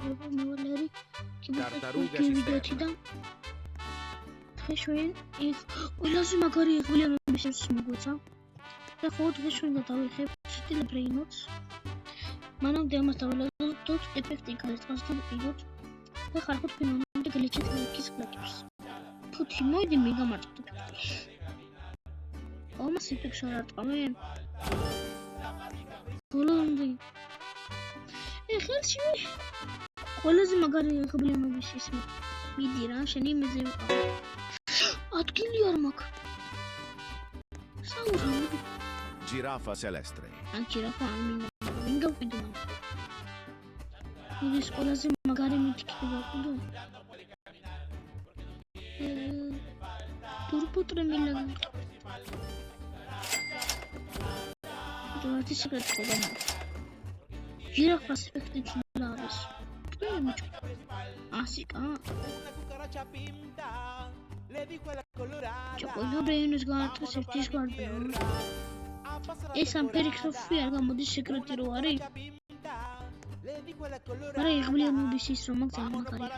მევალერი Tartaruga ვიდეოთიდან დღეშვენ ის ყველაზე მაგარი ღვიძლიანობის ეს მოგვეცა და ხო დღეშვენ დავიხებ სტილბრეინოც მანამდე ამას დავალოდოთ ეფექტი გადაწყავს და ვიდოთ და ხარხოთ ფენომენზე გლიჩით ლაიქის კლაკებს ფუთი მოიდი მიგამართო ომას ეფექტს არ არტყავენ ბოლომდე ხელში ყველაზე მაგარი ღვიძლიანობის ის მიდი რა შენი იმეზე ვიყავ ადგილი არ მაქვს საურავი Giraffa celeste. Giraffa მინდა ვყიდო ის ყველაზე მაგარი მითქი ვყიდო турботрემილა ჯოთი სიკრეტი ყოლა ჟირაფას ეფექტი ძვლა არის ასიკა ჩაკოლო ბრეინოს გაარტყეს ერთის გარდა ეს ამ პერიქროფი არ გამოდის სეკრეტი რო არის არა ღვიძლიანობის ის რომ მაგ მაგარი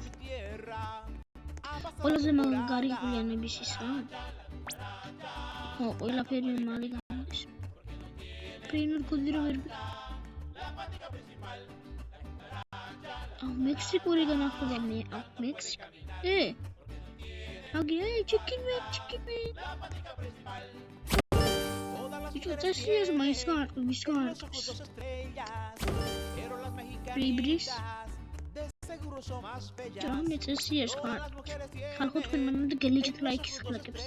ყველაზე მაგარი ღვიძლიანობის ის რა ო ყველაფერი მალე გამოდის ბრეინორ კოდი რო ვერ მექსიკური განახლება მე მექსიკა აგია chicken meat Чуть-чуть mais Ribris Jammet es ხალხო თქვენ მანამდე გელიჯით ლაიქის ხლაკებს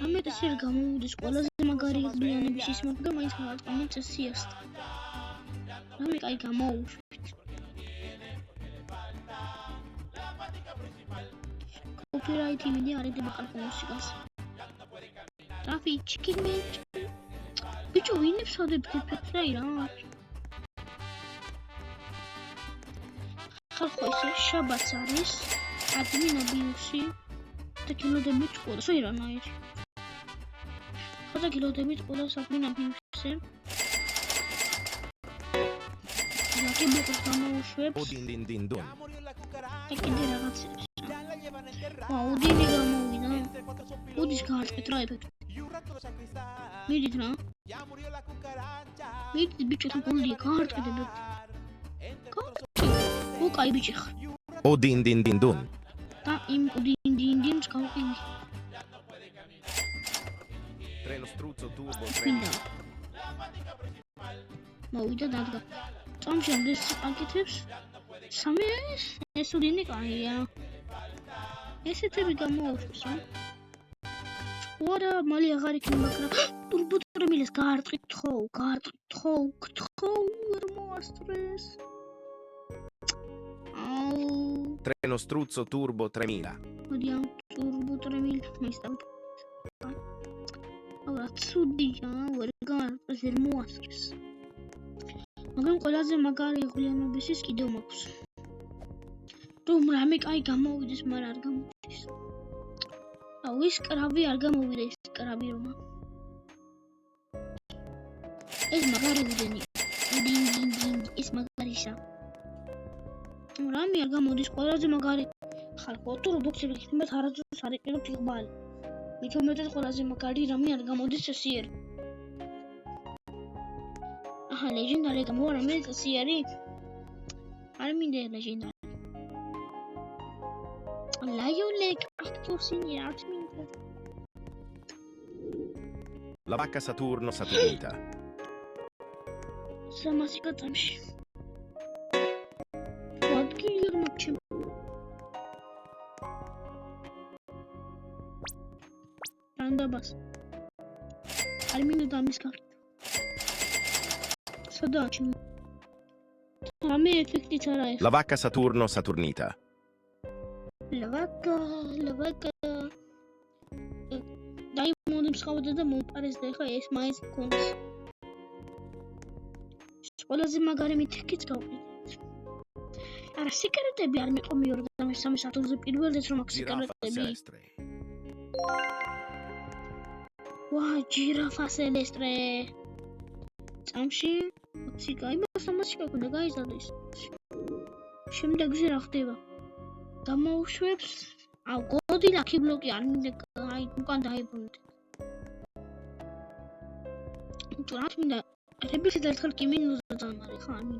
ამეთ ეს გამოვიდეს ყველაზე მაგარი ღვიძლიანების ის მოხდა მაინც გამოვიდეს ეს სიასტა რამე კაი გამოვუშვით Copyright იმედი არ იდება ხალხო მუსიკას Rafi chicken meat ბიჭო ვინებს ვადებ ეფექტს რა ხალხო ესე შაბათს არის ადმინ აბიუსი და კილოდებით ყოდა სვირანაირი ხოდა კილოდებით ყოდა ადმინ აბიუსი ნაკებობს გამოუშვებს Odin-din-din-dun. კიდე რაღაც Odin-ი გამოვიდა ოდის გაარტყეთ რა ეფექტი მიდით რა მიდით ბიჭო თუ გოლდია გაარტყეთ ეფექტი უკაი ბიჭი ხარ Odin-din-din-dun. და იმ Odin-din-din-ს გავყინე Treno struzzo turbo მინდა მოვიდა დადგა წამში ამდეს აკეთებს სამი ეს Odin-ი კაია ესეთები გამოუშვებს რა ვარა მალე აღარ იქნება მაგრამ турботрემილას გაარტყით ხო ვერ მოასწრეს Treno struzzo turbo 3000. Oddio, turbo 3000 მისთან. აბა ცუდია, ვერ მოასწრეს. მაგრამ ყველაზე მაგარი ღვიძლიანობის ის კიდევ მაქვს. რომ რამე კაი გამოვიდეს, მაგრამ არ გამოდის. აუ ის კრავი არ გამოვიდა ის კრავი რომა. ეს მაგარი უდენი. ის მაგარისა. რამე არ გამოდის ყველაზე მაგარი ხალხო თუ რობოქსები გიხდით არასდროს არ იყენებთ იღბალი მით უმეტეს ყველაზე მაგარი რამე არ გამოდის წესიერ აჰა ლეგენდარი გამოვა მე წესიერი არ მინდა ლეგენდარი ლაიოლეკ აქტოსინი არ მინდა La vacca Saturno Saturnita. სამასიკა წამში Randabas. Arminda damis kart. Sadaci. Rame efekti çarayız. La vacca Saturno Saturnita. La vacca. Diamond მსხავდა და მომპარეს და ეხა ეს მაინც კონს. ყველაზე მაგარი მითქიც გავყიდეთ. არა სიკრეტები არ მიყო მე-23 საათზე პირველდაც რომ აქ სიკრეტები. ვა ჟირაფა სელესტრე წამში ციკა იმას 300 გქონდა გაიზარდეს. შემდეგზე რა ხდება? დამოუშვებს. აუ, გოდი ლაკი ბლოკი არ მინდა, აი, უკან დაიბრუნდეთ. რა მინდა? რებიხი და ერთხელ კი მინუსზე დამარი ხანი.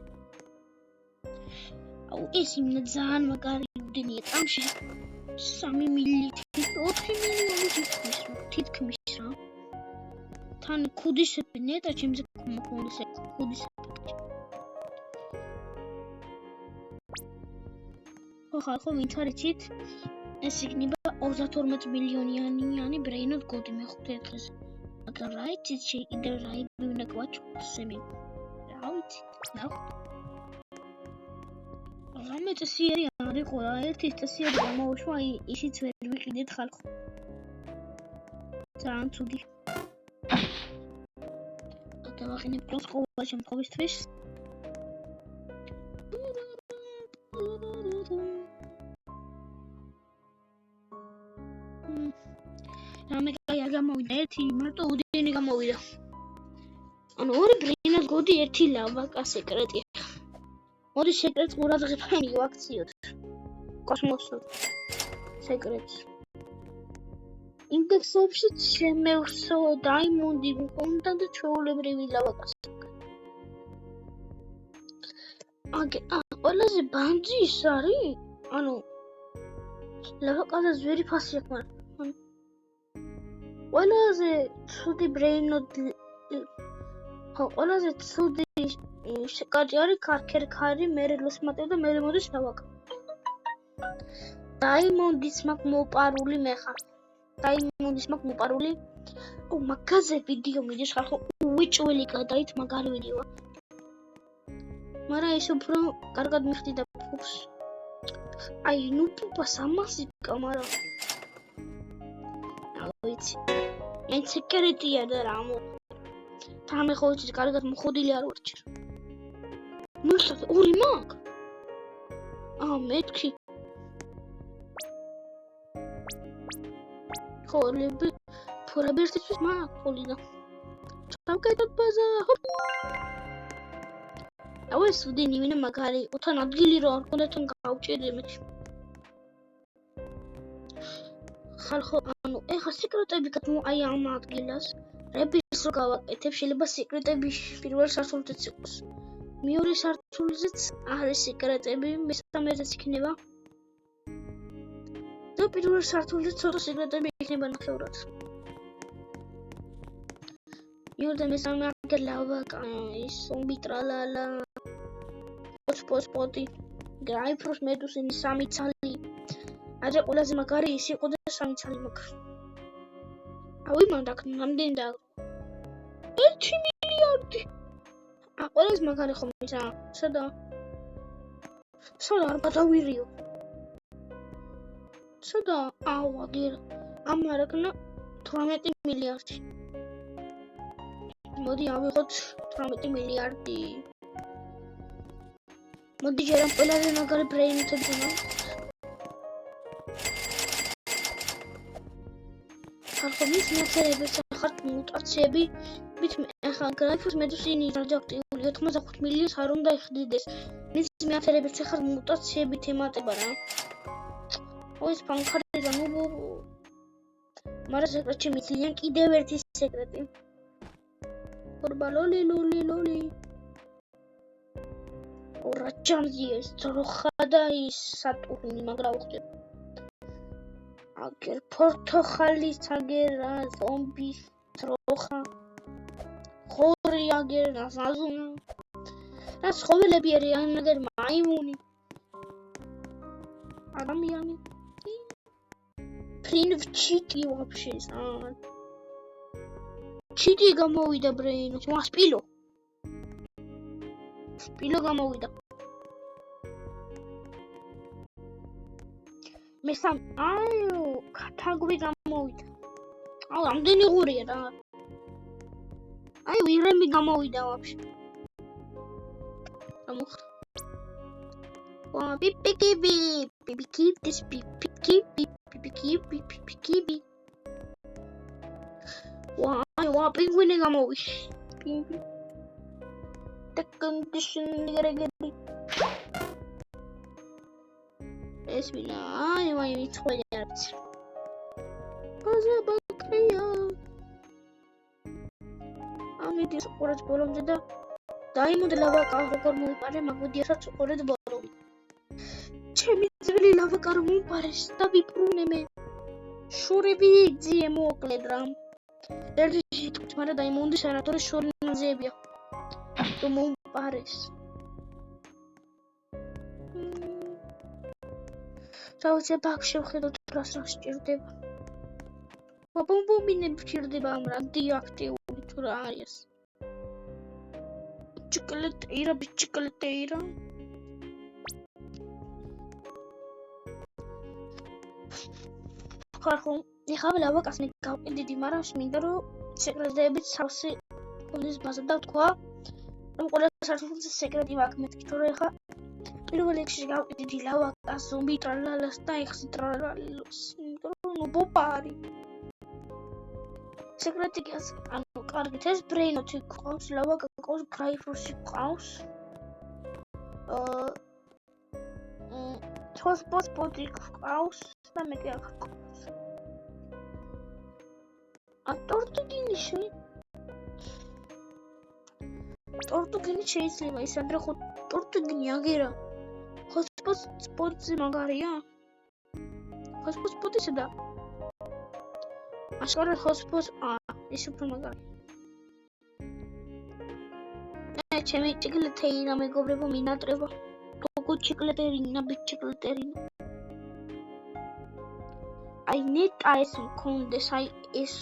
აუ, ეს იმნა ძალიან მაგარი უდენია წამში. 3 მილი, 4 მილიონი თითქმის რა. თან ქუდის ნეტა ჩემზე მქონდეს ქუდის ეფექტი. ხო, ვინც არ იცით, ეს იქნება 32 მილიონიანი ბრეინოდ გოდი მეხუთე დღეზე. მაგრამ რა იცით, კიდევ რა იბინა გვაჩვენოს სემი. რა ვიცი, ნახოთ. რამე წესიერი არ იყო რა, ერთი წესიერი გამოუშვა, ისიც ვერ ვიყიდეთ ხალხო. ძალიან ცუდი. დავახინებ პლუს ყოველ შემთხვევისთვის. რამე კაი არ გამოვიდა, ერთი მარტო უდენი გამოვიდა. ანუ ორი ბრეინად გოდი, ერთი ლავაკა სეკრეტია. ორი სეკრეტს ყურადღება მივაქციოთ. კოსმოსურ სეკრეტს. ინდექსებში შემევსო დაიმონდი მქონდა და ჩვეულებრივი ლავაკას. ყველაზე ბანძი ის არის, ანუ ლავაკაზე ზვერი ფასი აქვს, მაგრამ ყველაზე ცუდი ბრეინოდ ყველაზე ცუდი კარტი არის ქარქერი, მერე ლოსმატე და მერე მოდის ლავაკა. დაიმონდის მაქვს მოპარული მე ხარ. დაიმონდის მაქვს მოპარული. მაგაზე ვიდეო მიდის ხალხო, უიჭველი გადაით მაგარი ვიდეოა. მაგრამ ის უფრო კარგად მიხდიდა ფუფს. აი, ნუ ფუფას ამასი კამარა. ვიცი. მე სეკრეტია და რა მო. თამე ხო იცი კარგად მოხოდილი არ ვარ ჯერ. მუშად ორი მაგ. მეთქი. ხოლები ფორაბერტისთვის მაგ ხოლიდა. ჩავკეთოთ ბაზა. აუ ეს უდენი ვინა მაგარი იყო თან ადგილი რო არ ქონდა თან გავჭირე მე. ხალხო, ანუ ეხა სეკრეტები გადმო აი ამ ადგილას. რებიც რო გავაკეთებ, შეიძლება სეკრეტები პირველ სართულზეც იყოს. მეორე სართულზეც არის სეკრეტები, მესამეზეც იქნება. და პირველ სართულზე ცოტა სეკრეტები იქნება ნახევრად. მეორე მესამე აგერ ლავაკა, ის ზომბი ტრალალა. პოტი. გრაიფროს მედუსინი 3 ცალი. აჯა ყველაზე მაგარი ის იყო და 3 ცალი მაქვს. აუ იმან დაკნ რამდენი და 1 მილიარდი. ყველაზე მაგარი ხომ ისა? სადა არ გადავირიო. სადა აუ აგერ ამარაკნა 18 მილიარდი. მოდი ავიღოთ 18 მილიარდი. მოდი ჯერ ამ ყველაზე მაგარი ბრეინთები მაქვს. ხალხობის მეცერებიც ახალ მუტაციები, მით ახლა გრაიფოს მედუსინი რადიოაქტიული 85 მილიონს არ უნდა იხდიდეს. მის მეცერებიც ახალ მუტაციებით ემატება რა. ეს ფანქარი და ნუ მაგრამ სეკრეტში მითლიან კიდევ ერთი სეკრეტი. ორბალოლი ლოლი. ორაჯანზი ეს ძროხა და ის სატურნი მაგრა უხდება. აგერ პორტოხალის აგერა ზომბი ძროხა. ხორი აგერ ზაზუნა. რა ცხოველები არიან აგერ მაიმუნი. ადამიანი. Прин в чити вообще, чити გამოვიდა ბრეინო, სპილო. სპილო გამოვიდა. მესამ, აიო, კათაგვი გამოვიდა. აუ, ამდენი ღურია რა. აიო, ირემი გამოვიდა вообще. გამოხდა. ვა, პიპიკიბი, პიპიკიბი. ვა, პინგვინი გამოვიდა. the condition reggae. Es mina, ai mai mitxoiat. Baza bakria. Amidis ყურეთ ბოლომდე და დაიმონდა ლავაკა როგორ მოიპარე მაგოდიასაც ყურეთ ბოლომდე. ჩემი ძველი ლავაკა რომ მოიპარეს და ვიბრუნე მე. შურები ძიე მოკლედ რა. ერთი შეთქვით, მაგრამ დაიმონდის არათორის შორი ნაზეებია. რომ მოიპარეს. Sauce bakshi ვხედოთ რას სჭირდება. ბომბობინები სჭირდება ამ რადიოაქტიული თუ რა არის. ბიჭკალეტეირა. ხარხო, ეხლა ლავაკას მიგავყიდიდი, მაგრამ მინდა რომ სეკრეტებით სავსე კონდეს ბაზა და თქვა, რომ ყველა სართულზე სეკრეტი მაქვს მეთქი, თორე ეხლა პირველ რიგში გავყიდიდი ლავაკას ზომბი ტრალალას და ეხსი ტრალალოს, ნუ ბოპარი. სეკრეტი გას, ანუ კარგით ეს ბრეინოთი ყავს, ლავაკა ყავს, გრაიფორსი ყავს. თოსპოტი ყავს და მე კი აქ ყავს. Tortugini შეიძლება ის ადრე ხო tortugini აგერა. Hotspot მაგარია. Hotspot-ისა და აშკარა hotspot ის უფრო მაგარი. ჩემი ჭიკლეტეირა მეგობრებო მინატრება. გოგო ჭიკლეტერინა ბიჭიკლეტერინა. აი ნეტა ეს მქონდეს აი ეს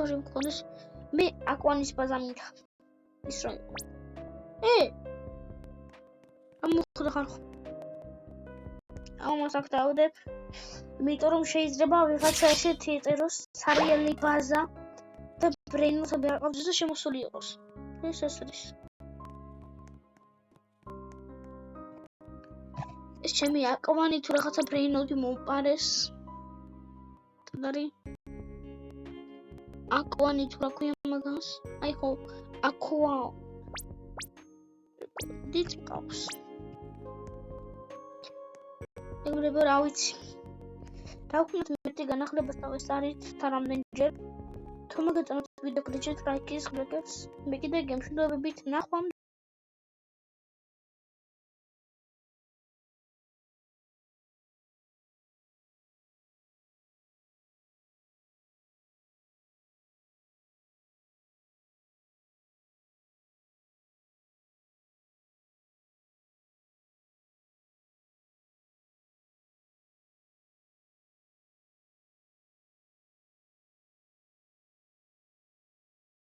ორი მქონდეს მე აკვანის ბაზა მინდა ის რა ამოხდა ხარხო ამას აქ დავდებ იმიტომ რომ შეიძლება ვიღაცა ესეთი ეწეროს სერიალი ბაზა და ბრეინოთები არ ყავდეს და შემოსული იყოს ეს არის ეს ჩემი აკვანი თუ რაღაცა ბრეინოთი მომპარეს თდარი აკვანი თუ რა ქვია მაგას აი ხო aqua დიც ყავს ეგრევე რა ვიცი დავქნათ მეტი განახლებას და ეს არის თარამდენჯერ თუ მაგაწანოთ ვიდეო კლიპს ლაიქის ხლეკებს მე კიდე გემშვიდობებით ნახვამდის